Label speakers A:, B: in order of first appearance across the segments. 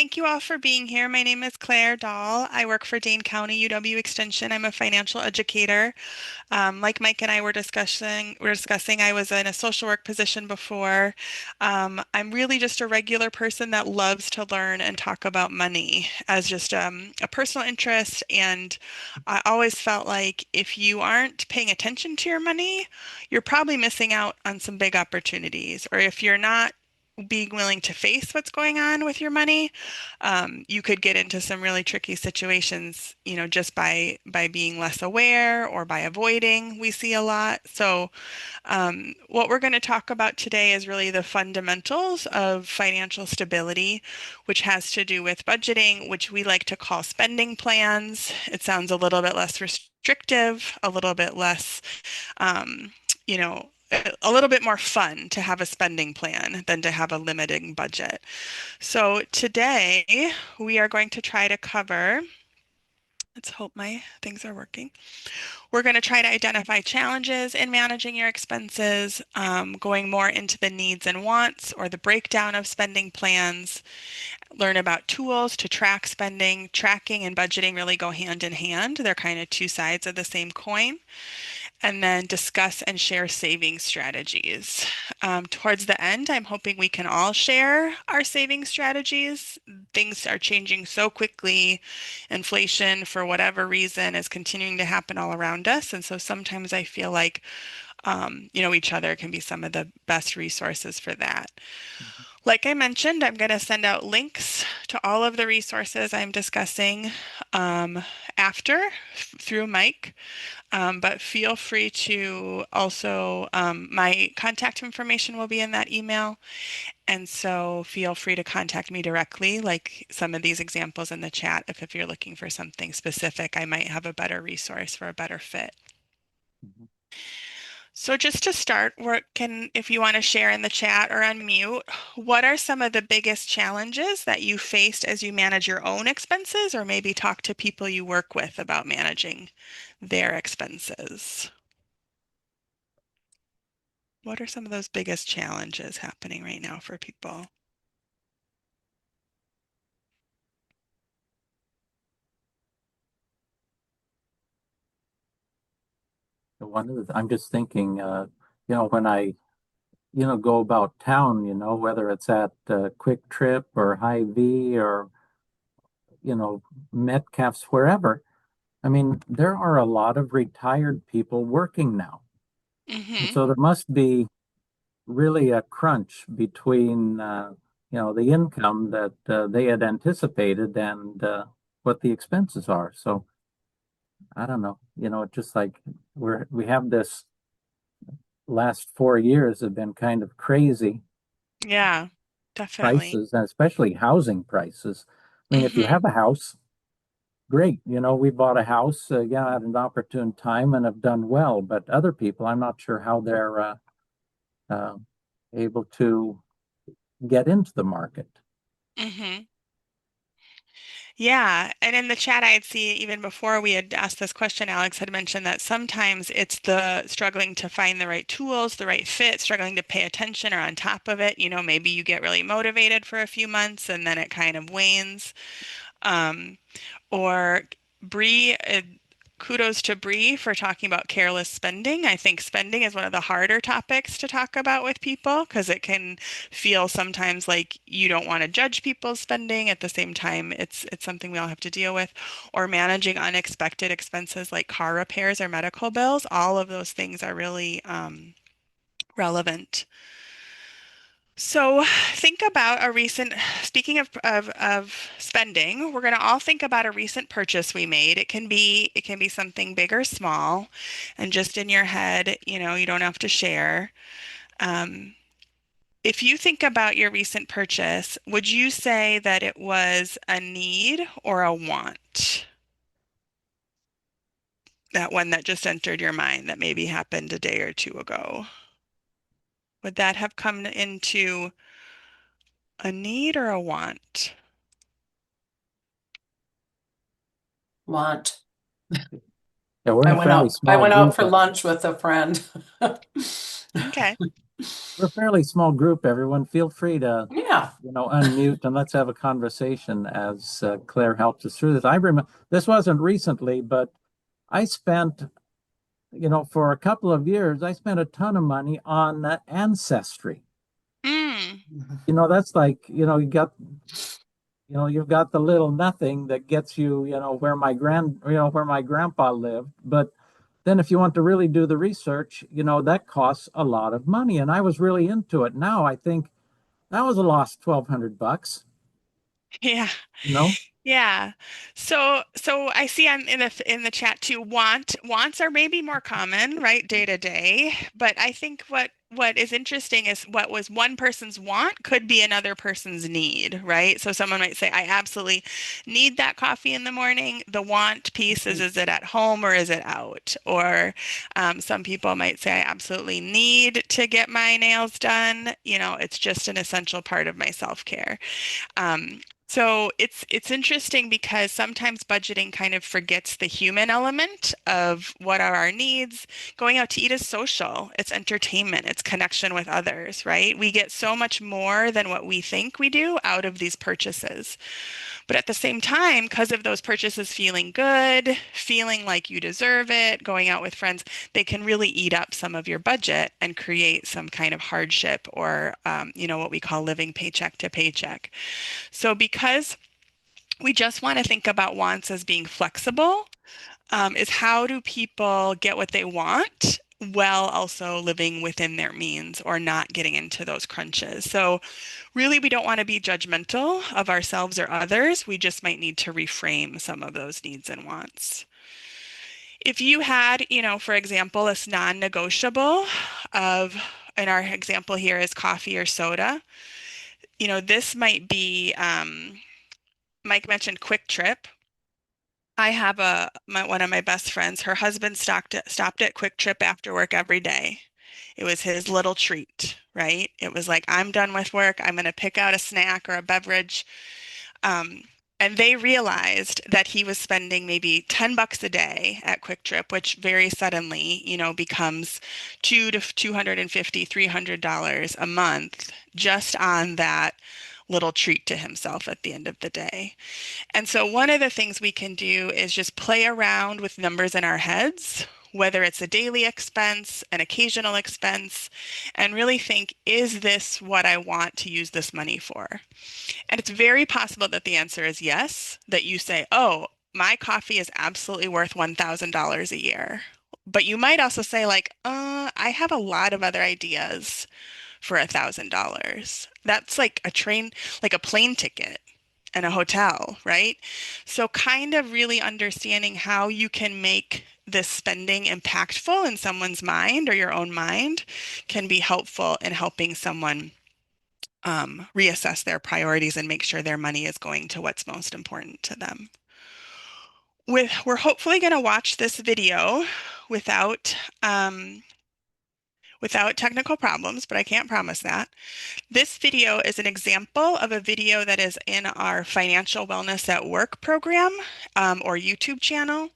A: Thank you all for being here. My name is Clare Dahl. I work for Dane County UW Extension. I'm a financial educator. Like Mike and I were discussing, I was in a social work position before. I'm really just a regular person that loves to learn and talk about money as just a personal interest. And I always felt like if you aren't paying attention to your money, you're probably missing out on some big opportunities. Or if you're not being willing to face what's going on with your money, you could get into some really tricky situations, just by being less aware or by avoiding. We see a lot. So, what we're going to talk about today is really the fundamentals of financial stability, which has to do with budgeting, which we like to call spending plans. It sounds a little bit less restrictive, a little bit less, you know. A little bit more fun to have a spending plan than to have a limiting budget. So today we are going to try to cover, let's hope my things are working. We're going to try to identify challenges in managing your expenses, going more into the needs and wants or the breakdown of spending plans, learn about tools to track spending. Tracking and budgeting really go hand in hand. They're kind of two sides of the same coin, and then discuss and share saving strategies. Towards the end, I'm hoping we can all share our saving strategies. Things are changing so quickly. Inflation, for whatever reason, is continuing to happen all around us. And so sometimes I feel like, each other can be some of the best resources for that. Like I mentioned, I'm going to send out links to all of the resources I'm discussing after through Mike. But feel free to also, my contact information will be in that email. And so feel free to contact me directly, like some of these examples in the chat. If you're looking for something specific, I might have a better resource for a better fit.
B: Mhm.
A: So just to start, if you want to share in the chat or unmute, what are some of the biggest challenges that you faced as you manage your own expenses, or maybe talk to people you work with about managing their expenses? What are some of those biggest challenges happening right now for people?
B: I'm just thinking, when I, go about town, whether it's at Quick Trip or Hy-Vee or, Metcalf's, wherever. I mean, there are a lot of retired people working now. And
A: Mm-hmm.
B: so there must be really a crunch between, the income that they had anticipated and what the expenses are. So I don't know, it's just like we have this last 4 years have been kind of crazy
A: Yeah, definitely.
B: prices, and especially housing prices. I mean, if you
A: Mm-hmm.
B: have a house, great. We bought a house, yeah, at an opportune time and have done well. But other people, I'm not sure how they're uh, able to get into the market.
A: Mm-hmm. Yeah, and in the chat, I had seen even before we had asked this question, Alex had mentioned that sometimes it's the struggling to find the right tools, the right fit, struggling to pay attention or on top of it. Maybe you get really motivated for a few months and then it kind of wanes. Um, or Bree, kudos to Bree for talking about careless spending. I think spending is one of the harder topics to talk about with people because it can feel sometimes like you don't want to judge people's spending. At the same time, it's something we all have to deal with. Or managing unexpected expenses like car repairs or medical bills. All of those things are really relevant. So think about speaking of spending, we're going to all think about a recent purchase we made. It can be something big or small, and just in your head, you don't have to share. Um, if you think about your recent purchase, would you say that it was a need or a want? That one that just entered your mind that maybe happened a day or two ago. Would that have come into a need or a want?
C: Want.
B: Yeah, we're
C: I
B: a
C: went
B: fairly
C: out I
B: small
C: went out
B: group.
C: for lunch with a friend.
A: Okay.
B: We're a fairly small group, everyone. Feel free to,
C: Yeah.
B: unmute and let's have a conversation as Claire helps us through this. I remember this wasn't recently, but I spent, for a couple of years, I spent a ton of money on Ancestry.
A: Mm.
B: That's like, you've got the little nothing that gets you, where my grandpa lived. But then if you want to really do the research, that costs a lot of money. And I was really into it. Now I think that was a lost $1,200,
A: Yeah.
B: you know?
A: Yeah. So I see on in the chat too, wants are maybe more common, right, day to day. But I think what is interesting is what was one person's want could be another person's need, right? So someone might say, I absolutely need that coffee in the morning. The want piece is it at home or is it out? Or some people might say, I absolutely need to get my nails done. It's just an essential part of my self-care. So it's interesting because sometimes budgeting kind of forgets the human element of what are our needs. Going out to eat is social, it's entertainment, it's connection with others, right? We get so much more than what we think we do out of these purchases. But at the same time, because of those purchases feeling good, feeling like you deserve it, going out with friends, they can really eat up some of your budget and create some kind of hardship or, what we call living paycheck to paycheck. So because we just want to think about wants as being flexible, is how do people get what they want while also living within their means or not getting into those crunches? So really, we don't want to be judgmental of ourselves or others. We just might need to reframe some of those needs and wants. If you had, for example, a non-negotiable of, in our example here is coffee or soda, this might be, Mike mentioned Quick Trip. I have one of my best friends. Her husband stopped at Quick Trip after work every day. It was his little treat, right? It was like, I'm done with work. I'm going to pick out a snack or a beverage. Um, and they realized that he was spending maybe $10 a day at Quick Trip, which very suddenly, becomes two to 250, $300 a month just on that little treat to himself at the end of the day. And so one of the things we can do is just play around with numbers in our heads, whether it's a daily expense, an occasional expense, and really think, is this what I want to use this money for? And it's very possible that the answer is yes, that you say, oh, my coffee is absolutely worth $1,000 a year. But you might also say, like, I have a lot of other ideas for $1,000. That's like a plane ticket and a hotel, right? So kind of really understanding how you can make this spending impactful in someone's mind or your own mind can be helpful in helping someone reassess their priorities and make sure their money is going to what's most important to them. We're hopefully going to watch this video without without technical problems, but I can't promise that. This video is an example of a video that is in our Financial Wellness at Work program or YouTube channel.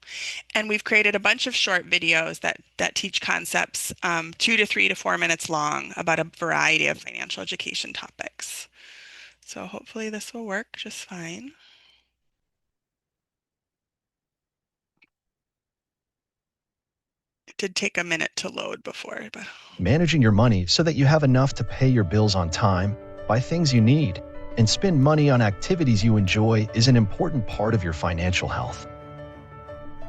A: And we've created a bunch of short videos that teach concepts 2 to 3 to 4 minutes long about a variety of financial education topics. So hopefully this will work just fine. It did take a minute to load before, but
D: Managing your money so that you have enough to pay your bills on time, buy things you need, and spend money on activities you enjoy is an important part of your financial health.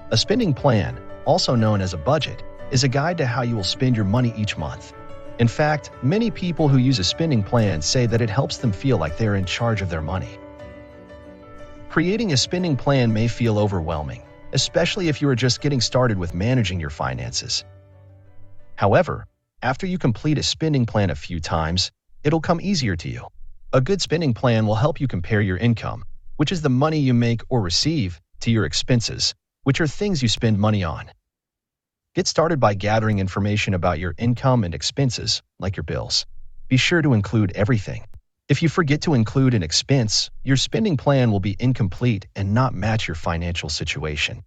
D: A spending plan, also known as a budget, is a guide to how you will spend your money each month. In fact, many people who use a spending plan say that it helps them feel like they're in charge of their money. Creating a spending plan may feel overwhelming, especially if you are just getting started with managing your finances. However, after you complete a spending plan a few times, it'll come easier to you. A good spending plan will help you compare your income, which is the money you make or receive, to your expenses, which are things you spend money on. Get started by gathering information about your income and expenses, like your bills. Be sure to include everything. If you forget to include an expense, your spending plan will be incomplete and not match your financial situation.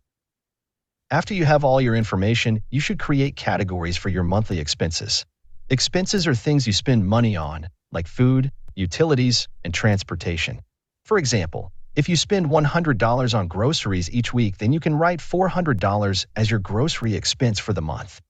D: After you have all your information, you should create categories for your monthly expenses. Expenses are things you spend money on, like food, utilities, and transportation. For example, if you spend $100 on groceries each week, then you can write $400 as your grocery expense for the month.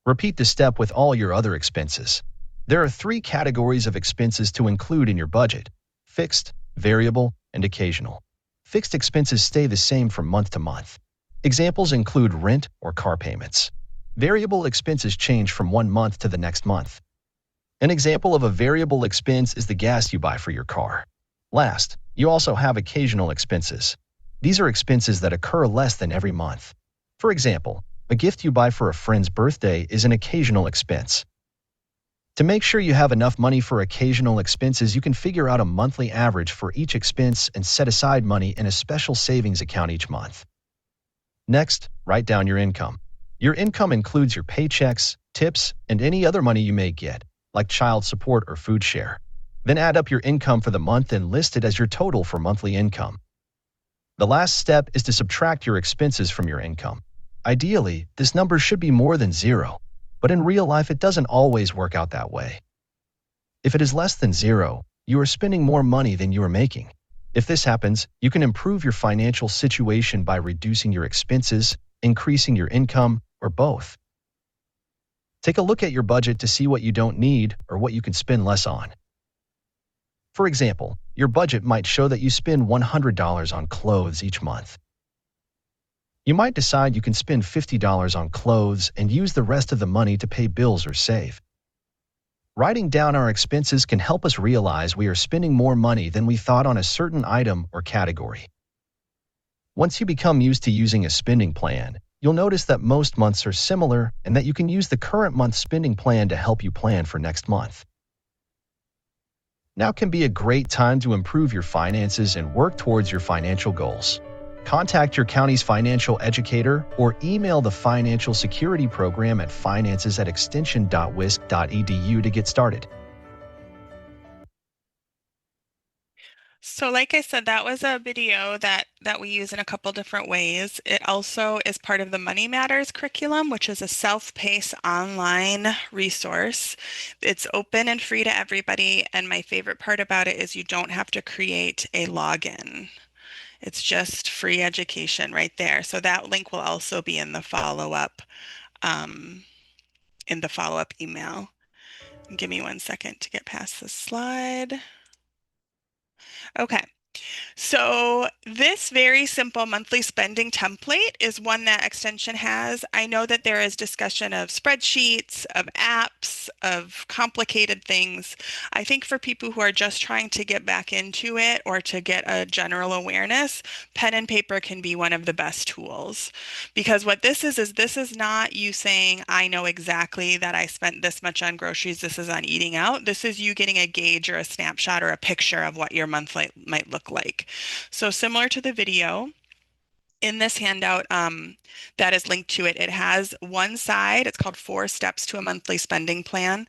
D: Repeat the step with all your other expenses. There are 3 categories of expenses to include in your budget: fixed, variable, and occasional. Fixed expenses stay the same from month to month. Examples include rent or car payments. Variable expenses change from one month to the next month. An example of a variable expense is the gas you buy for your car. Last, you also have occasional expenses. These are expenses that occur less than every month. For example, a gift you buy for a friend's birthday is an occasional expense. To make sure you have enough money for occasional expenses, you can figure out a monthly average for each expense and set aside money in a special savings account each month. Next, write down your income. Your income includes your paychecks, tips, and any other money you may get, like child support or food share. Then add up your income for the month and list it as your total for monthly income. The last step is to subtract your expenses from your income. Ideally, this number should be more than 0, but in real life it doesn't always work out that way. If it is less than 0, you are spending more money than you are making. If this happens, you can improve your financial situation by reducing your expenses, increasing your income, or both. Take a look at your budget to see what you don't need or what you can spend less on. For example, your budget might show that you spend $100 on clothes each month. You might decide you can spend $50 on clothes and use the rest of the money to pay bills or save. Writing down our expenses can help us realize we are spending more money than we thought on a certain item or category. Once you become used to using a spending plan, you'll notice that most months are similar and that you can use the current month's spending plan to help you plan for next month. Now can be a great time to improve your finances and work towards your financial goals. Contact your county's financial educator or email the Financial Security Program at finances@extension.wisc.edu to get started.
A: So like I said, that was a video that we use in a couple different ways. It also is part of the Money Matters curriculum, which is a self-paced online resource. It's open and free to everybody, and my favorite part about it is you don't have to create a login. It's just free education right there. So that link will also be in the follow-up email. Give me 1 second to get past this slide. Okay. So this very simple monthly spending template is one that Extension has. I know that there is discussion of spreadsheets, of apps, of complicated things. I think for people who are just trying to get back into it or to get a general awareness, pen and paper can be one of the best tools. Because what this is this is not you saying, I know exactly that I spent this much on groceries, this is on eating out. This is you getting a gauge or a snapshot or a picture of what your month might look like. So similar to the video, in this handout that is linked to it, it has one side, it's called 4 Steps to a Monthly Spending Plan,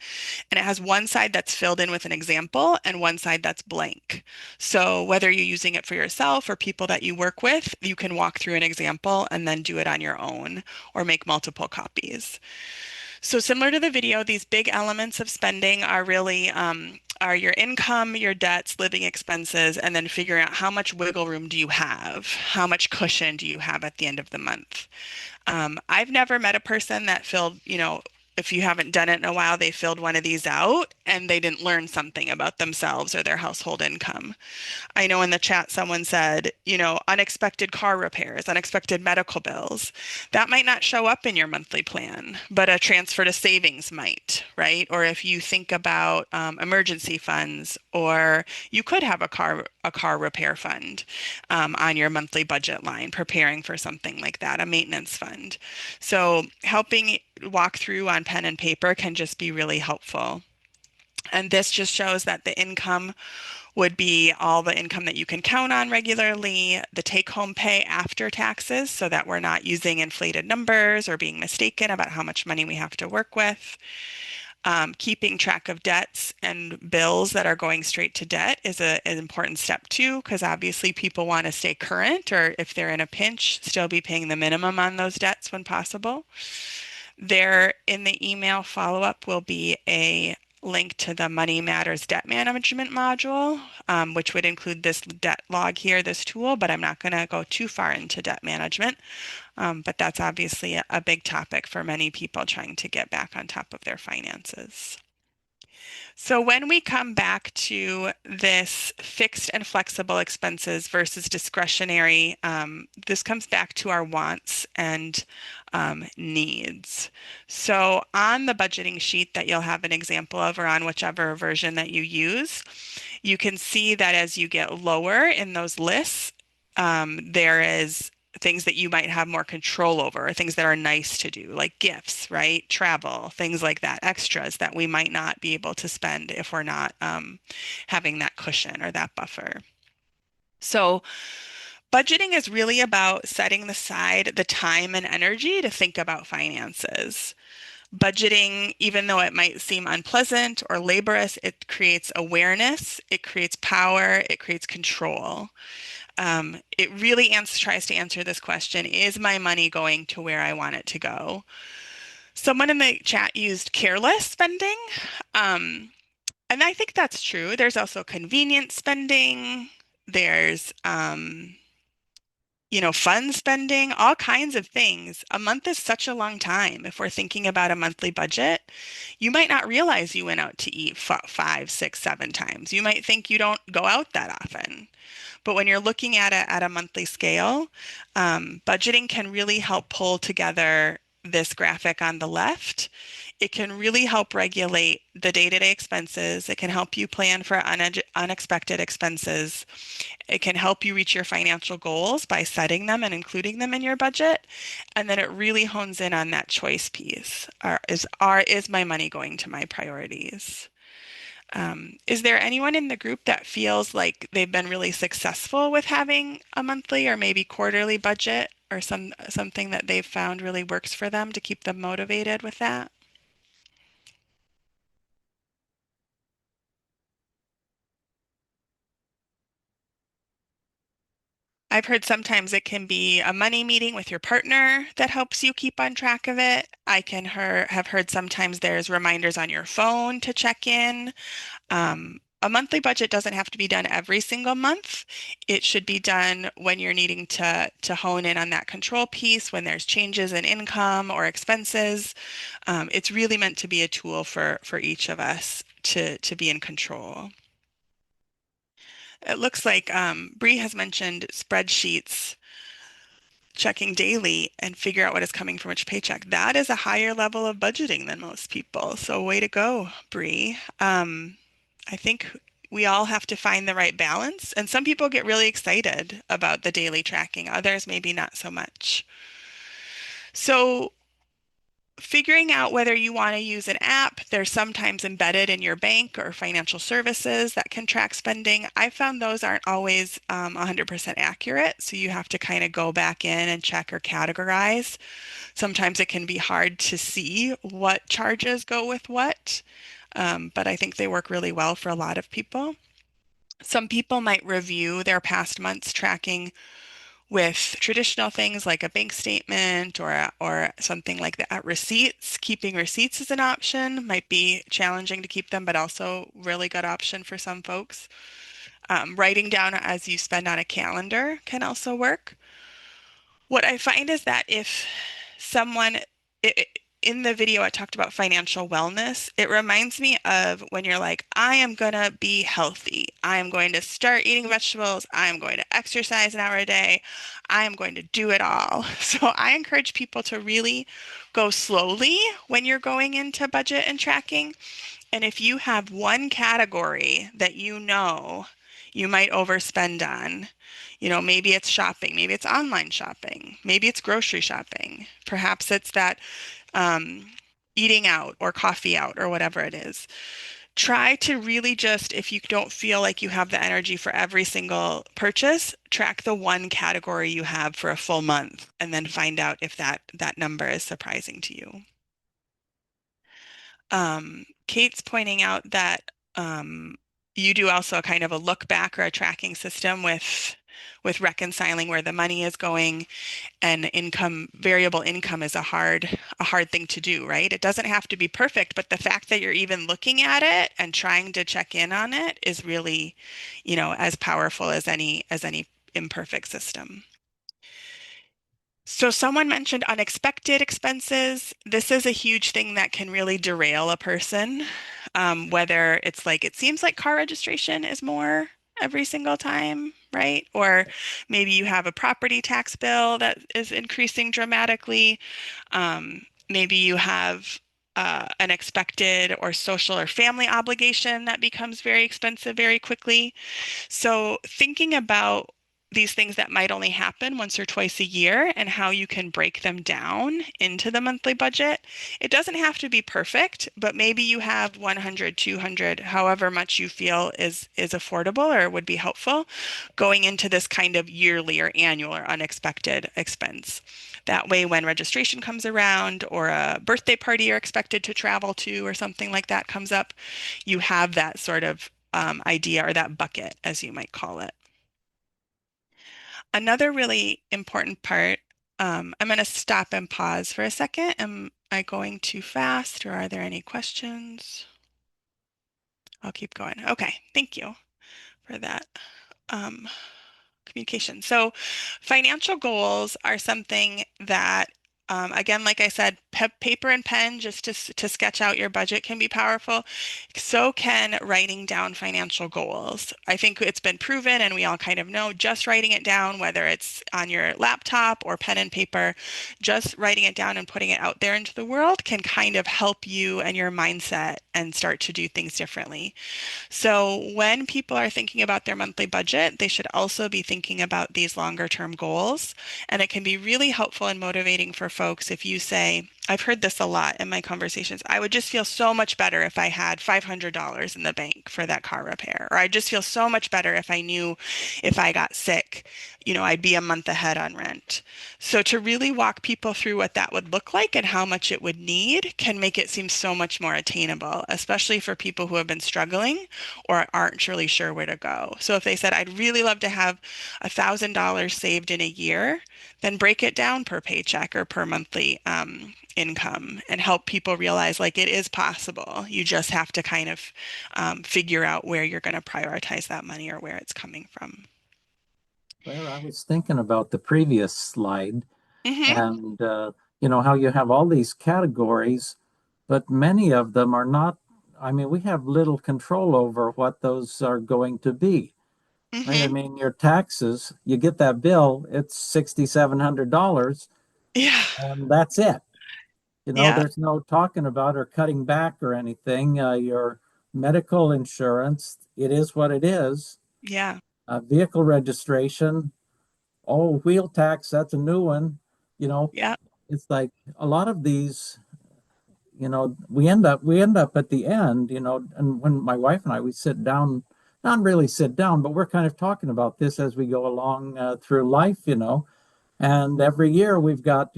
A: and it has one side that's filled in with an example and one side that's blank. So whether you're using it for yourself or people that you work with, you can walk through an example and then do it on your own or make multiple copies. So similar to the video, these big elements of spending are really are your income, your debts, living expenses, and then figuring out how much wiggle room do you have? How much cushion do you have at the end of the month? I've never met a person that filled, if you haven't done it in a while, they filled one of these out and they didn't learn something about themselves or their household income. I know in the chat someone said, unexpected car repairs, unexpected medical bills. That might not show up in your monthly plan, but a transfer to savings might, right? Or if you think about emergency funds, or you could have a car repair fund on your monthly budget line, preparing for something like that, a maintenance fund. So helping walk through on pen and paper can just be really helpful. And this just shows that the income would be all the income that you can count on regularly, the take-home pay after taxes, so that we're not using inflated numbers or being mistaken about how much money we have to work with. Keeping track of debts and bills that are going straight to debt is an important step too, because obviously people want to stay current, or if they're in a pinch, still be paying the minimum on those debts when possible. There in the email follow-up will be a link to the Money Matters Debt Management module, which would include this debt log here, this tool, but I'm not going to go too far into debt management. But that's obviously a big topic for many people trying to get back on top of their finances. So when we come back to this fixed and flexible expenses versus discretionary, this comes back to our wants and needs. So on the budgeting sheet that you'll have an example of, or on whichever version that you use, you can see that as you get lower in those lists, there is things that you might have more control over, or things that are nice to do, like gifts, right? Travel, things like that, extras that we might not be able to spend if we're not having that cushion or that buffer. So budgeting is really about setting aside the time and energy to think about finances. Budgeting, even though it might seem unpleasant or laborious, it creates awareness, it creates power, it creates control. It really tries to answer this question, is my money going to where I want it to go? Someone in the chat used careless spending. Um, and I think that's true. There's also convenient spending. There's, fun spending, all kinds of things. A month is such a long time. If we're thinking about a monthly budget, you might not realize you went out to eat five, six, seven times. You might think you don't go out that often. But when you're looking at it at a monthly scale, budgeting can really help pull together this graphic on the left. It can really help regulate the day-to-day expenses. It can help you plan for unexpected expenses. It can help you reach your financial goals by setting them and including them in your budget. And then it really hones in on that choice piece. Is my money going to my priorities? Is there anyone in the group that feels like they've been really successful with having a monthly or maybe quarterly budget, or something that they've found really works for them to keep them motivated with that? I've heard sometimes it can be a money meeting with your partner that helps you keep on track of it. Have heard sometimes there's reminders on your phone to check in. A monthly budget doesn't have to be done every single month. It should be done when you're needing to hone in on that control piece, when there's changes in income or expenses. It's really meant to be a tool for each of us to be in control. It looks like Bree has mentioned spreadsheets, checking daily and figure out what is coming from which paycheck. That is a higher level of budgeting than most people. So way to go, Bree. I think we all have to find the right balance. And some people get really excited about the daily tracking, others maybe not so much. So figuring out whether you want to use an app, they're sometimes embedded in your bank or financial services that can track spending. I found those aren't always 100% accurate, so you have to kind of go back in and check or categorize. Sometimes it can be hard to see what charges go with what, but I think they work really well for a lot of people. Some people might review their past months tracking with traditional things like a bank statement or something like that. Receipts, keeping receipts is an option. Might be challenging to keep them, but also really good option for some folks. Writing down as you spend on a calendar can also work. What I find is that if someone in the video I talked about financial wellness, it reminds me of when you're like, I am gonna be healthy. I am going to start eating vegetables. I am going to exercise an hour a day. I am going to do it all. So I encourage people to really go slowly when you're going into budget and tracking. And if you have one category that you might overspend on, maybe it's shopping, maybe it's online shopping, maybe it's grocery shopping, perhaps it's that um, eating out or coffee out or whatever it is. Try to really just, if you don't feel like you have the energy for every single purchase, track the one category you have for a full month and then find out if that number is surprising to you. Kate's pointing out that you do also kind of a look back or a tracking system with reconciling where the money is going, and variable income is a hard thing to do, right? It doesn't have to be perfect, but the fact that you're even looking at it and trying to check in on it is really, as powerful as any imperfect system. So someone mentioned unexpected expenses. This is a huge thing that can really derail a person. Whether it's like it seems like car registration is more every single time, right? Or maybe you have a property tax bill that is increasing dramatically. Maybe you have an expected or social or family obligation that becomes very expensive very quickly. So thinking about these things that might only happen once or twice a year and how you can break them down into the monthly budget. It doesn't have to be perfect, but maybe you have 100, 200, however much you feel is affordable or would be helpful going into this kind of yearly or annual or unexpected expense. That way, when registration comes around or a birthday party you're expected to travel to or something like that comes up, you have that sort of idea or that bucket, as you might call it. Another really important part, I'm going to stop and pause for a second. Am I going too fast or are there any questions? I'll keep going. Okay, thank you for that. Um, Communication. So financial goals are something that, again, like I said, paper and pen just to sketch out your budget can be powerful. So can writing down financial goals. I think it's been proven, and we all kind of know, just writing it down, whether it's on your laptop or pen and paper, just writing it down and putting it out there into the world can kind of help you and your mindset and start to do things differently. So when people are thinking about their monthly budget, they should also be thinking about these longer term goals. And it can be really helpful and motivating for folks if you say, I've heard this a lot in my conversations. I would just feel so much better if I had $500 in the bank for that car repair. Or I just feel so much better if I knew if I got sick, I'd be a month ahead on rent. So to really walk people through what that would look like and how much it would need can make it seem so much more attainable, especially for people who have been struggling or aren't really sure where to go. So if they said, I'd really love to have $1,000 saved in a year, then break it down per paycheck or per monthly income and help people realize like it is possible. You just have to kind of figure out where you're going to prioritize that money or where it's coming from.
B: Claire, I was thinking about the previous slide
A: Hmm.
B: and how you have all these categories, but many of them are not. I mean, we have little control over what those are going to be, right? I
A: Hmm.
B: mean, your taxes, you get that bill, it's $6,700,
A: Yeah.
B: and that's it.
A: Yeah.
B: There's no talking about or cutting back or anything. Your medical insurance, it is what it is.
A: Yeah.
B: Vehicle registration, oh, wheel tax, that's a new one. You know,
A: Yeah.
B: it's like a lot of these, we end up at the end, and when my wife and I, we sit down, not really sit down, but we're kind of talking about this as we go along through life, and every year we've got,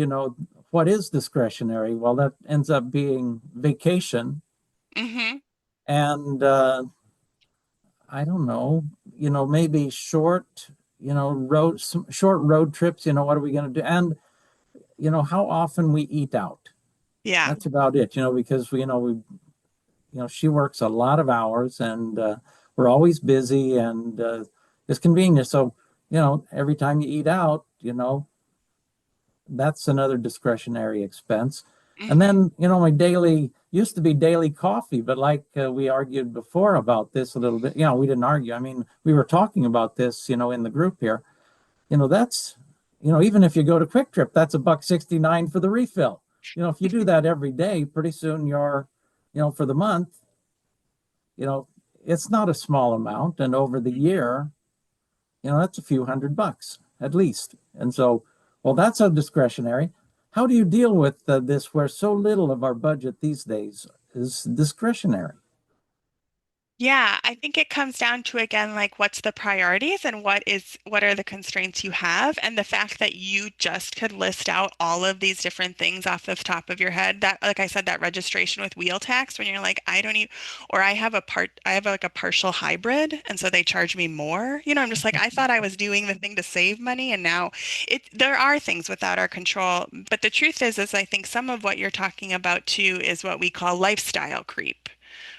B: what is discretionary? Well, that ends up being vacation
A: Hmm.
B: and I don't know, maybe short road trips, what are we going to do? And, how often we eat out.
A: Yeah.
B: That's about it, because she works a lot of hours and we're always busy and it's convenient. So, every time you eat out, that's another discretionary expense. And
A: Hmm.
B: then, my daily used to be daily coffee, but like we argued before about this a little bit, we didn't argue. I mean, we were talking about this, in the group here. That's, even if you go to Quick Trip, that's $1.69 for the refill. If you do that every day, pretty soon you're, for the month, you know, it's not a small amount. And over the year, that's a few $100 at least. And so, well, that's a discretionary. How do you deal with this where so little of our budget these days is discretionary?
A: Yeah, I think it comes down to again, like what's the priorities and what are the constraints you have, and the fact that you just could list out all of these different things off the top of your head. That, like I said, that registration with wheel tax when you're like, I don't even, or I have like a partial hybrid, and so they charge me more. I'm just like, I thought I was doing the thing to save money, and now there are things without our control. But the truth is I think some of what you're talking about too is what we call lifestyle creep,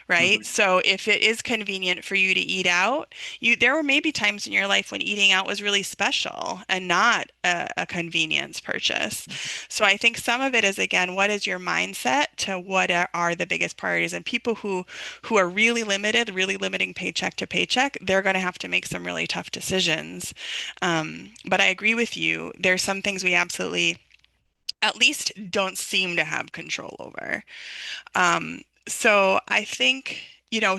A: right?
B: Mhm.
A: So if it is convenient for you to eat out, there were maybe times in your life when eating out was really special and not a convenience purchase. So I think some of it is again, what is your mindset to what are the biggest priorities? And people who are really limited, really limiting paycheck to paycheck, they're going to have to make some really tough decisions. But I agree with you. There's some things we absolutely at least don't seem to have control over. So I think,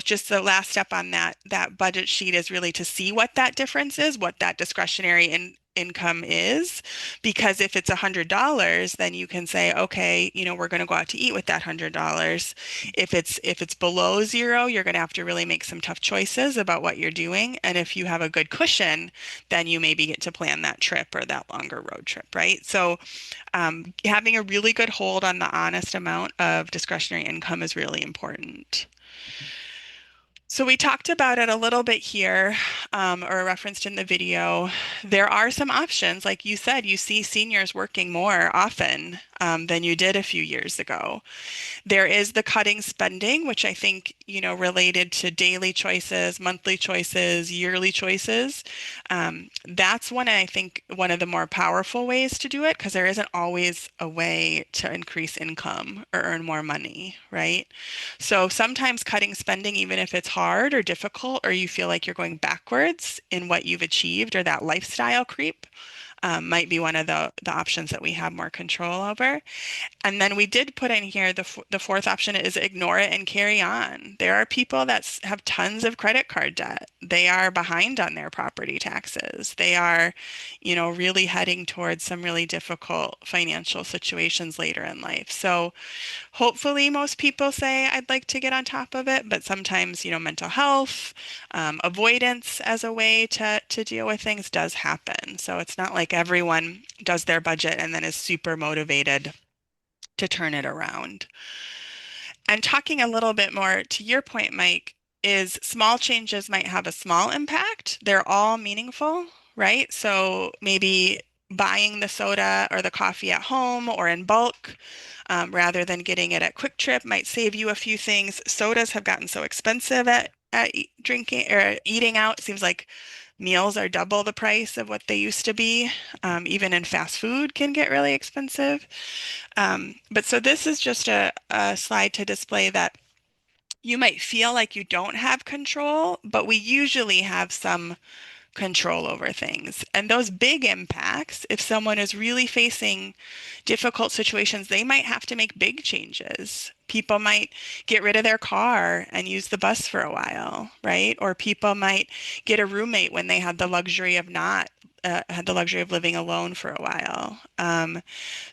A: just the last step on that budget sheet is really to see what that difference is, what that discretionary income is. Because if it's $100, then you can say, okay, we're going to go out to eat with that $100. If it's below zero, you're going to have to really make some tough choices about what you're doing. And if you have a good cushion, then you maybe get to plan that trip or that longer road trip, right? So having a really good hold on the honest amount of discretionary income is really important. So we talked about it a little bit here, or referenced in the video. There are some options. Like you said, you see seniors working more often than you did a few years ago. There is the cutting spending, which I think, related to daily choices, monthly choices, yearly choices. That's I think, one of the more powerful ways to do it because there isn't always a way to increase income or earn more money, right? So sometimes cutting spending, even if it's hard or difficult, or you feel like you're going backwards in what you've achieved or that lifestyle creep, might be one of the options that we have more control over. And then we did put in here the fourth option is ignore it and carry on. There are people that have tons of credit card debt. They are behind on their property taxes. They are, really heading towards some really difficult financial situations later in life. So hopefully most people say I'd like to get on top of it, but sometimes, mental health, avoidance as a way to deal with things does happen. So it's not like everyone does their budget and then is super motivated to turn it around. And talking a little bit more to your point, Mike, is small changes might have a small impact. They're all meaningful, right? So maybe buying the soda or the coffee at home or in bulk rather than getting it at Quick Trip might save you a few things. Sodas have gotten so expensive at drinking or eating out. It seems like meals are double the price of what they used to be. Even in fast food can get really expensive. But so this is just a slide to display that you might feel like you don't have control, but we usually have some control over things. And those big impacts, if someone is really facing difficult situations, they might have to make big changes. People might get rid of their car and use the bus for a while, right? Or people might get a roommate when they had the luxury of not had the luxury of living alone for a while.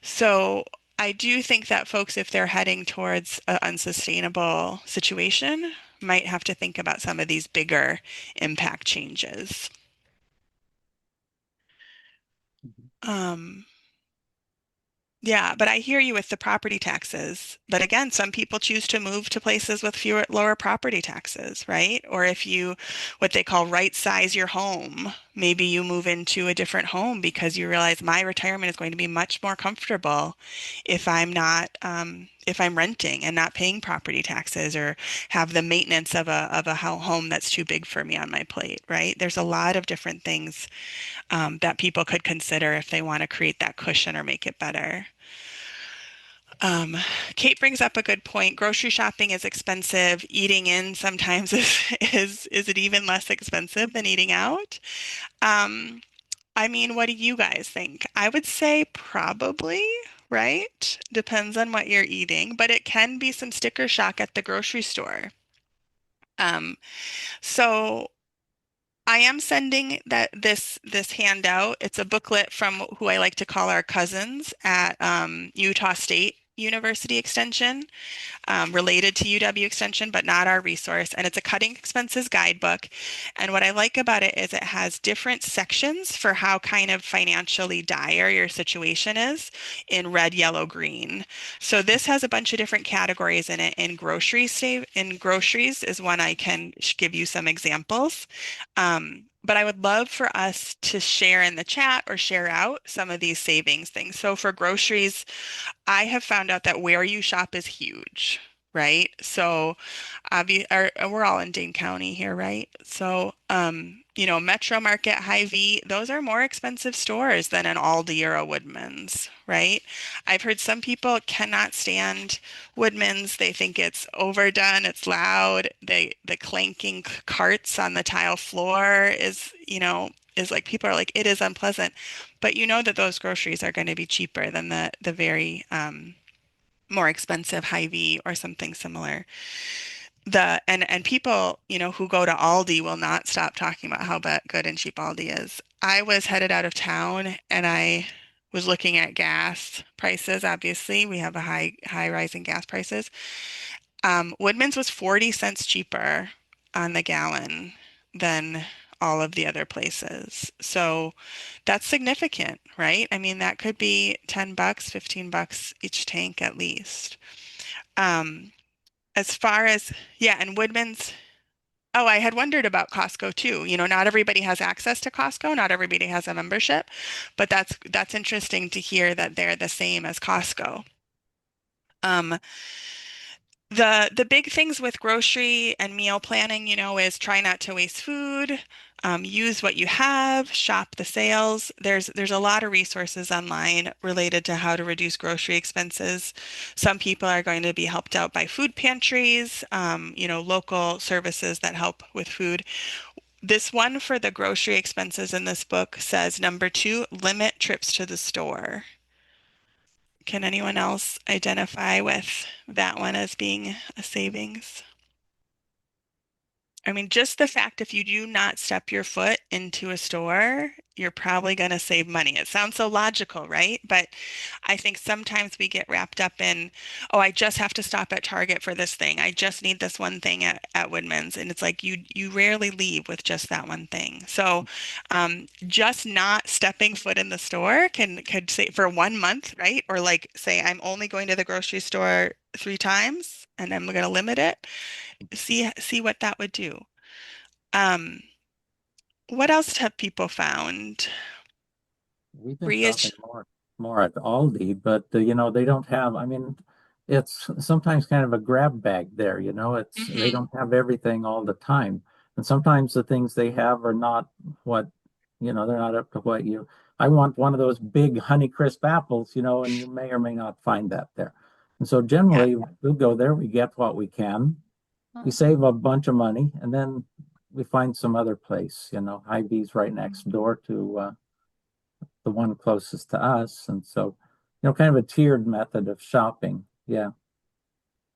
A: So I do think that folks, if they're heading towards an unsustainable situation, might have to think about some of these bigger impact changes. Um, Yeah, but I hear you with the property taxes. But again, some people choose to move to places with lower property taxes, right? Or if you, what they call right size your home, maybe you move into a different home because you realize my retirement is going to be much more comfortable if I'm renting and not paying property taxes or have the maintenance of a home that's too big for me on my plate, right? There's a lot of different things that people could consider if they want to create that cushion or make it better. Um, Kate brings up a good point. Grocery shopping is expensive. Eating in sometimes is it even less expensive than eating out? Um, I mean, what do you guys think? I would say probably, right? Depends on what you're eating, but it can be some sticker shock at the grocery store. Um, so I am sending this handout. It's a booklet from who I like to call our cousins at Utah State University Extension, related to UW Extension, but not our resource. And it's a cutting expenses guidebook. And what I like about it is it has different sections for how kind of financially dire your situation is in red, yellow, green. So this has a bunch of different categories in it. In groceries is one I can give you some examples. But I would love for us to share in the chat or share out some of these savings things. So for groceries, I have found out that where you shop is huge, right? So we're all in Dane County here, right? So, Metro Market, Hy-Vee, those are more expensive stores than an Aldi or a Woodman's, right? I've heard some people cannot stand Woodman's. They think it's overdone, it's loud. The clanking carts on the tile floor is like people are like, it is unpleasant. But you know that those groceries are going to be cheaper than the very more expensive Hy-Vee or something similar. And people, who go to Aldi will not stop talking about how good and cheap Aldi is. I was headed out of town and I was looking at gas prices. Obviously, we have a high rise in gas prices. Woodman's was 40 cents cheaper on the gallon than all of the other places. So that's significant, right? I mean, that could be $10, $15 each tank at least. Um, as far as, yeah, and Woodman's, oh, I had wondered about Costco too. Not everybody has access to Costco, not everybody has a membership, but that's interesting to hear that they're the same as Costco. Um, the big things with grocery and meal planning, is try not to waste food, use what you have, shop the sales. There's a lot of resources online related to how to reduce grocery expenses. Some people are going to be helped out by food pantries, local services that help with food. This one for the grocery expenses in this book says number two, limit trips to the store. Can anyone else identify with that one as being a savings? I mean, just the fact if you do not step your foot into a store, you're probably going to save money. It sounds so logical, right? But I think sometimes we get wrapped up in, oh, I just have to stop at Target for this thing. I just need this one thing at Woodman's. And it's like you rarely leave with just that one thing. So just not stepping foot in the store could say for 1 month, right? Or like say, I'm only going to the grocery store 3 times and I'm going to limit it. See what that would do. Um, what else have people found?
B: We've been
A: Reach.
B: shopping more at Aldi, but they don't have, I mean, it's sometimes kind of a grab bag there, they
A: Hmm.
B: don't have everything all the time. And sometimes the things they have are not what, they're not up to what I want one of those big Honeycrisp apples, and you may or may not find that there. And so
A: Yeah.
B: generally we'll go there, we get what we can, we save a bunch of money, and then we find some other place, Hy-Vee's right next door to the one closest to us. And so, kind of a tiered method of shopping. Yeah.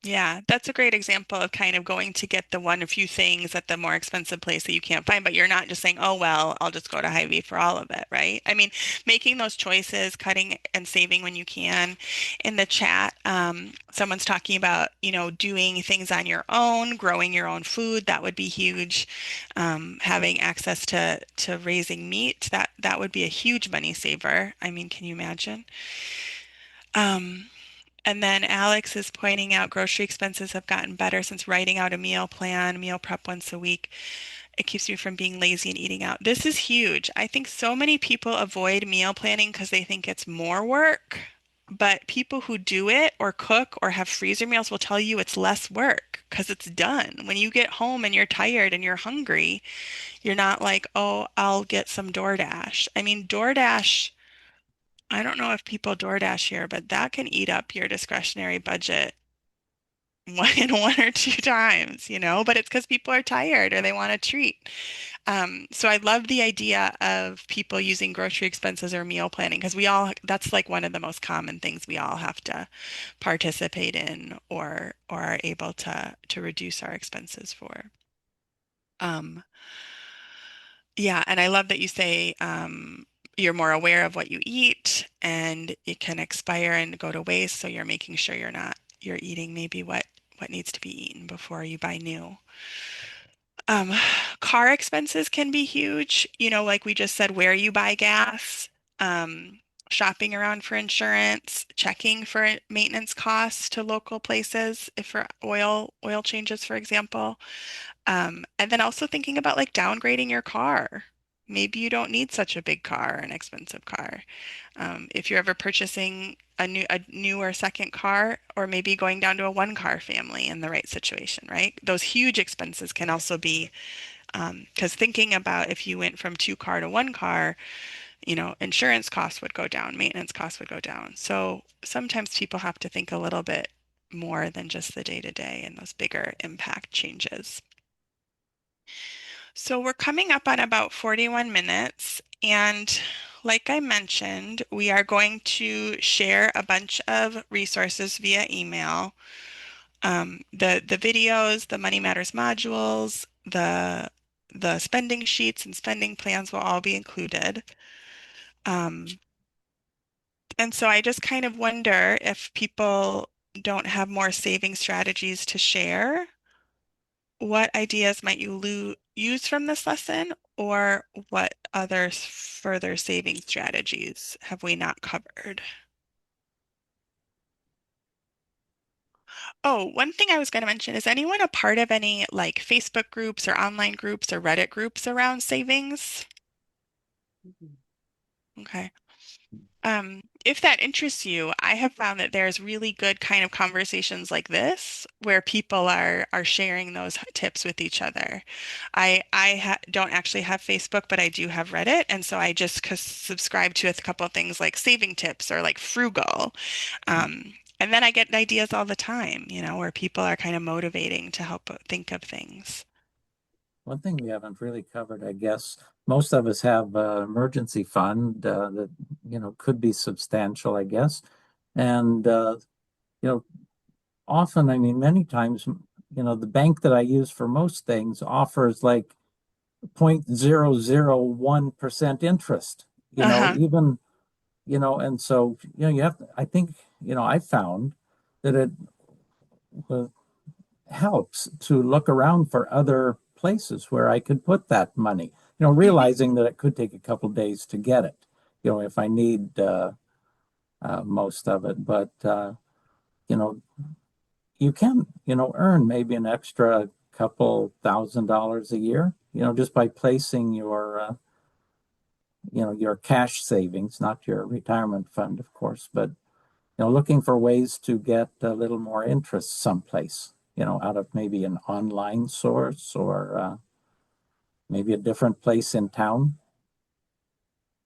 A: Yeah, that's a great example of kind of going to get the one or few things at the more expensive place that you can't find, but you're not just saying, oh, well, I'll just go to Hy-Vee for all of it, right? I mean, making those choices, cutting and saving when you can. In the chat, someone's talking about, doing things on your own, growing your own food. That would be huge. Having access to raising meat, that would be a huge money saver. I mean, can you imagine? Um, and then Alex is pointing out grocery expenses have gotten better since writing out a meal plan, meal prep once a week. It keeps me from being lazy and eating out. This is huge. I think so many people avoid meal planning because they think it's more work. But people who do it or cook or have freezer meals will tell you it's less work because it's done. When you get home and you're tired and you're hungry, you're not like, oh, I'll get some DoorDash. I mean, DoorDash, I don't know if people DoorDash here, but that can eat up your discretionary budget one or two times, but it's because people are tired or they want a treat. So I love the idea of people using grocery expenses or meal planning because that's like one of the most common things we all have to participate in or are able to reduce our expenses for. Um, yeah, and I love that you say you're more aware of what you eat, and it can expire and go to waste, so you're making sure you're eating maybe what needs to be eaten before you buy new. Um, Car expenses can be huge, like we just said, where you buy gas, um, shopping around for insurance, checking for maintenance costs to local places if for oil changes, for example. And then also thinking about like downgrading your car. Maybe you don't need such a big car, an expensive car. If you're ever purchasing a new or second car, or maybe going down to a one car family in the right situation, right? Those huge expenses can also be, because thinking about if you went from two car to one car, insurance costs would go down, maintenance costs would go down. So sometimes people have to think a little bit more than just the day to day and those bigger impact changes. So we're coming up on about 41 minutes. And like I mentioned, we are going to share a bunch of resources via email. The videos, the Money Matters modules, the spending sheets and spending plans will all be included. Um, and so I just kind of wonder if people don't have more saving strategies to share. What ideas might you use from this lesson, or what other further saving strategies have we not covered? Oh, one thing I was going to mention, is anyone a part of any like Facebook groups or online groups or Reddit groups around savings? Okay. If that interests you, I have found that there's really good kind of conversations like this where people are sharing those tips with each other. I don't actually have Facebook, but I do have Reddit, and so I just subscribe to a couple of things like saving tips or like Frugal. And then I get ideas all the time, where people are kind of motivating to help think of things.
B: One thing we haven't really covered, I guess, most of us have an emergency fund that, could be substantial, I guess. And, you know, often, I mean, many times, the bank that I use for most things offers like 0.001% interest,
A: Uh-huh.
B: even, and so, you have to, I think, I found that it uh, helps to look around for other places where I could put that money,
A: Hmm.
B: realizing that it could take a couple days to get it, if I need most of it. But, you know, you can, earn maybe an extra couple $1,000s a year, just by placing your cash savings, not your retirement fund, of course, but, looking for ways to get a little more interest someplace, out of maybe an online source or maybe a different place in town.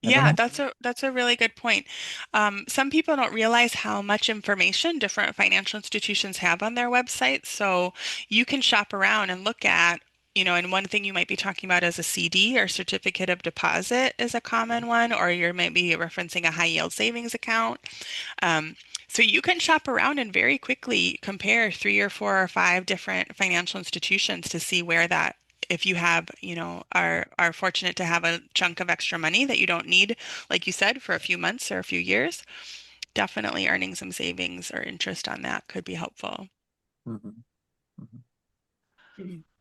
B: Never
A: Yeah,
B: know.
A: that's a really good point. Some people don't realize how much information different financial institutions have on their website. So you can shop around and look at, and one thing you might be talking about is a CD or certificate of deposit is a common one, or you're maybe referencing a high yield savings account. Um, so you can shop around and very quickly compare three or four or five different financial institutions to see where that, if you have, are fortunate to have a chunk of extra money that you don't need, like you said, for a few months or a few years, definitely earning some savings or interest on that could be helpful.
B: Mhm, mhm.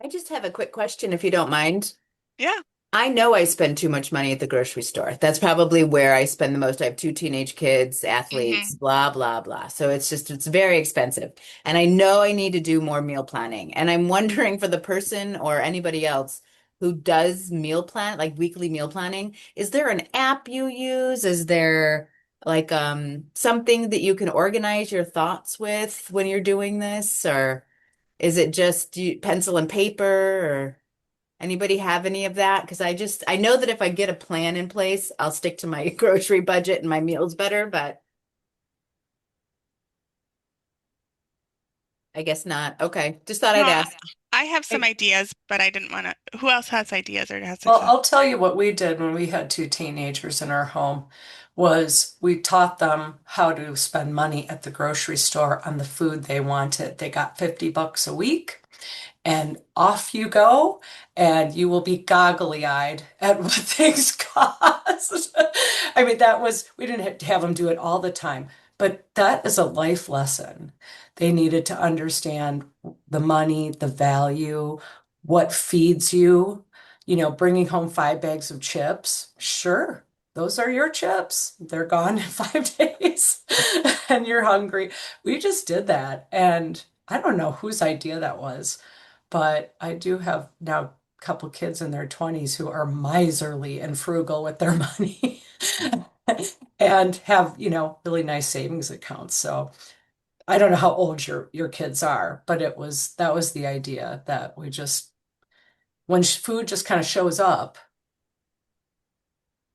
C: I just have a quick question, if you don't mind.
A: Yeah.
C: I know I spend too much money at the grocery store. That's probably where I spend the most. I have two teenage kids, athletes,
A: Hmm.
C: blah, blah, blah. So it's very expensive. And I know I need to do more meal planning. And I'm wondering for the person or anybody else who does meal plan, like weekly meal planning, is there an app you use? Is there like something that you can organize your thoughts with when you're doing this? Or is it just pencil and paper or anybody have any of that? Because I know that if I get a plan in place, I'll stick to my grocery budget and my meals better, but I guess not. Okay. Just thought
A: No,
C: I'd ask.
A: I have some
E: Hey,
A: ideas, but I didn't want to. Who else has ideas or has a
E: well,
A: thought?
E: I'll tell you what we did when we had two teenagers in our home was we taught them how to spend money at the grocery store on the food they wanted. They got $50 a week and off you go, and you will be goggly-eyed at what things cost. I mean, we didn't have to have them do it all the time, but that is a life lesson. They needed to understand the money, the value, what feeds you. Bringing home 5 bags of chips, sure, those are your chips. They're gone in 5 days and you're hungry. We just did that. And I don't know whose idea that was, but I do have now a couple kids in their 20s who are miserly and frugal with their money and have, really nice savings accounts. So I don't know how old your kids are, but that was the idea that we just when food just kind of shows up.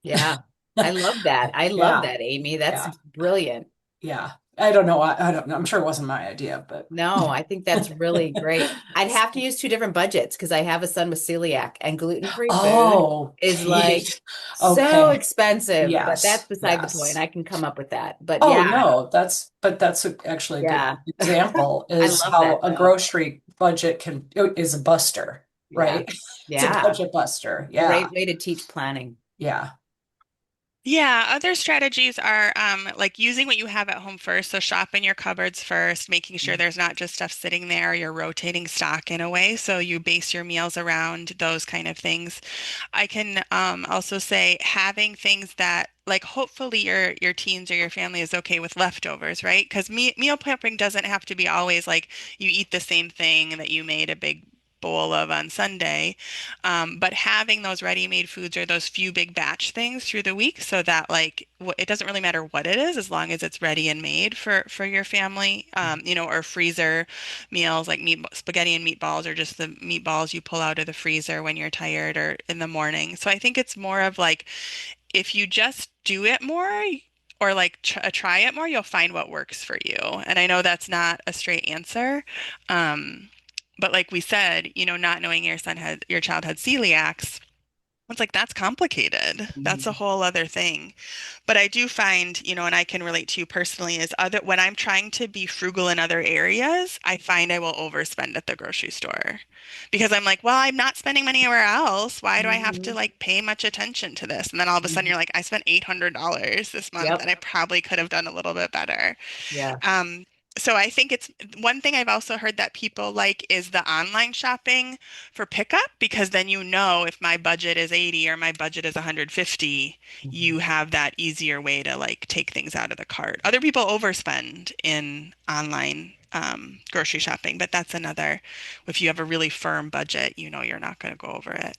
C: Yeah. I love that. I love
E: Yeah,
C: that, Amy. That's
E: yeah,
C: brilliant.
E: yeah. I don't know. I don't know. I'm sure it wasn't my idea, but
C: No, I think that's really great. I'd have to use two different budgets because I have a son with celiac and gluten-free food
E: oh,
C: is like
E: Pete.
C: so
E: Okay.
C: expensive, but that's
E: Yes,
C: beside the point.
E: yes.
C: I can come up with that. But
E: Oh
C: yeah,
E: no, that's actually a good
C: yeah.
E: example
C: I
E: is
C: love
E: how
C: that
E: a
C: though.
E: grocery budget is a buster,
C: Yeah.
E: right? It's a
C: Yeah.
E: budget buster. Yeah.
C: Great way to teach planning.
E: Yeah.
A: Yeah, other strategies are like using what you have at home first. So shop in your cupboards first, making sure there's not just stuff sitting there. You're rotating stock in a way. So you base your meals around those kind of things. I can also say having things that like hopefully your teens or your family is okay with leftovers, right? Because meal prepping doesn't have to be always like you eat the same thing that you made a big bowl of on Sunday. But having those ready-made foods or those few big batch things through the week so that like it doesn't really matter what it is as long as it's ready and made for your family, or freezer meals like spaghetti and meatballs or just the meatballs you pull out of the freezer when you're tired or in the morning. So I think it's more of like if you just do it more or like try it more, you'll find what works for you. And I know that's not a straight answer. Um, but like we said, not knowing your child had celiacs, it's like that's complicated. That's a
C: Mhm.
A: whole other thing. But I do find, and I can relate to you personally, is other when I'm trying to be frugal in other areas, I find I will overspend at the grocery store because I'm like, well, I'm not spending money anywhere else. Why do I have to
C: Mhm.
A: like pay much attention to this? And then all of a sudden
C: Mhm.
A: you're like, I spent $800 this month and
C: Yep.
A: I probably could have done a little bit better.
C: Yeah.
A: Um, so I think it's one thing I've also heard that people like is the online shopping for pickup because then if my budget is 80 or my budget is 150,
C: Mhm.
A: you have that easier way to like take things out of the cart. Other people overspend in online grocery shopping, but that's another, if you have a really firm budget, you're not going to go over it.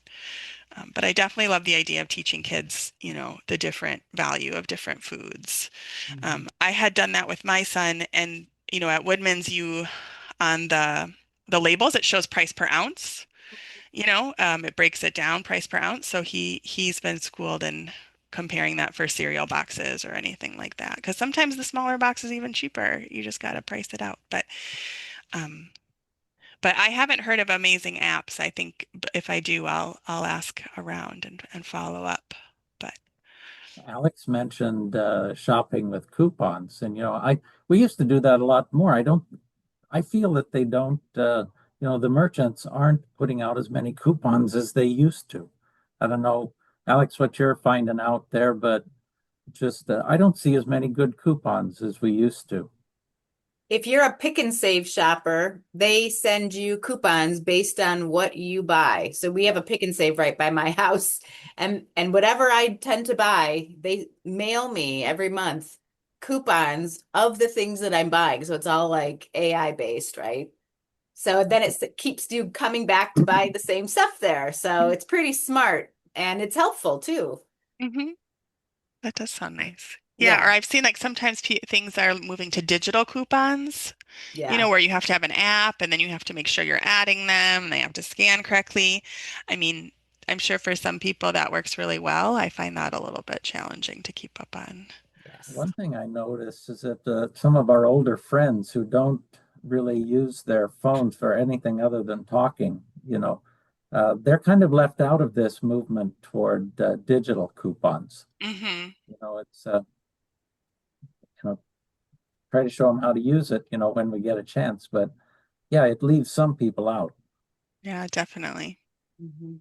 A: But I definitely love the idea of teaching kids, the different value of different foods.
C: Mhm.
A: I had done that with my son, and at Woodman's, on the labels it shows price per ounce. It breaks it down price per ounce. So he's been schooled in comparing that for cereal boxes or anything like that. Because sometimes the smaller box is even cheaper. You just got to price it out. Um, but I haven't heard of amazing apps. I think if I do, I'll ask around and follow up. But
B: Alex mentioned shopping with coupons, and we used to do that a lot more. I feel that they don't, the merchants aren't putting out as many coupons as they used to. I don't know, Alex, what you're finding out there, but just I don't see as many good coupons as we used to.
C: If you're a pick and save shopper, they send you coupons based on what you buy. So we have
B: Yeah.
C: a pick and save right by my house, and whatever I tend to buy, they mail me every month coupons of the things that I'm buying. So it's all like AI based, right? So then it keeps you coming back to buy the same stuff there. So it's pretty smart and it's helpful too.
A: Mhm. That does sound nice. Yeah, or
C: Yeah.
A: I've seen like sometimes things are moving to digital coupons,
C: Yeah.
A: where you have to have an app and then you have to make sure you're adding them and they have to scan correctly. I mean, I'm sure for some people that works really well. I find that a little bit challenging to keep up on.
C: Yes.
B: One thing I noticed is that some of our older friends who don't really use their phones for anything other than talking, they're kind of left out of this movement toward digital coupons.
A: Hmm.
B: It's you know, try to show them how to use it, when we get a chance. But yeah, it leaves some people out.
A: Yeah, definitely.
C: Mhm.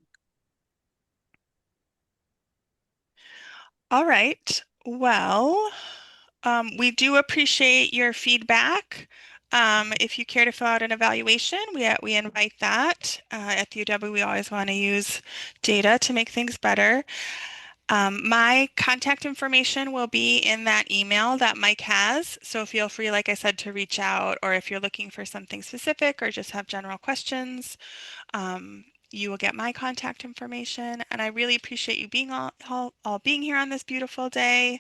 A: All right. Well, we do appreciate your feedback. If you care to fill out an evaluation, we invite that. At the UW, we always want to use data to make things better. My contact information will be in that email that Mike has. So feel free, like I said, to reach out, or if you're looking for something specific or just have general questions, you will get my contact information. And I really appreciate you being all being here on this beautiful day.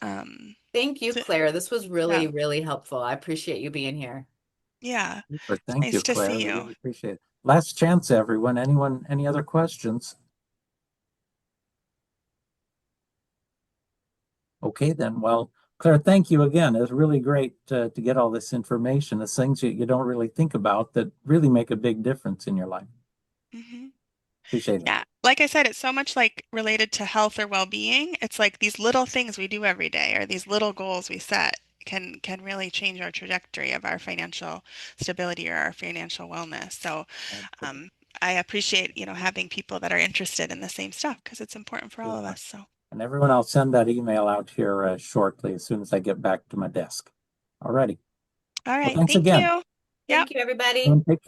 A: Um,
C: Thank you,
A: so-
C: Claire. This was
A: yeah,
C: really, really helpful. I appreciate you being here.
A: yeah,
B: Super.
A: it's
B: Thank you,
A: nice to
B: Claire.
A: see
B: We
A: you.
B: really appreciate it. Last chance, everyone. Anyone, any other questions? Okay, then. Well, Claire, thank you again. It was really great to get all this information. It's things you don't really think about that really make a big difference in your life.
A: hmm
B: Appreciate it.
A: Yeah, like I said, it's so much like related to health or well-being. It's like these little things we do every day or these little goals we set can really change our trajectory of our financial stability or our financial wellness. So
B: Absolutely.
A: um, I appreciate, having people that are interested in the same stuff because it's important for all of
B: Super.
A: us. So,
B: And everyone, I'll send that email out here shortly as soon as I get back to my desk. Alrighty.
A: all
B: Well,
A: right,
B: thanks
A: thank
B: again.
A: you. Yep.
C: Thank you, everybody.
B: And take care.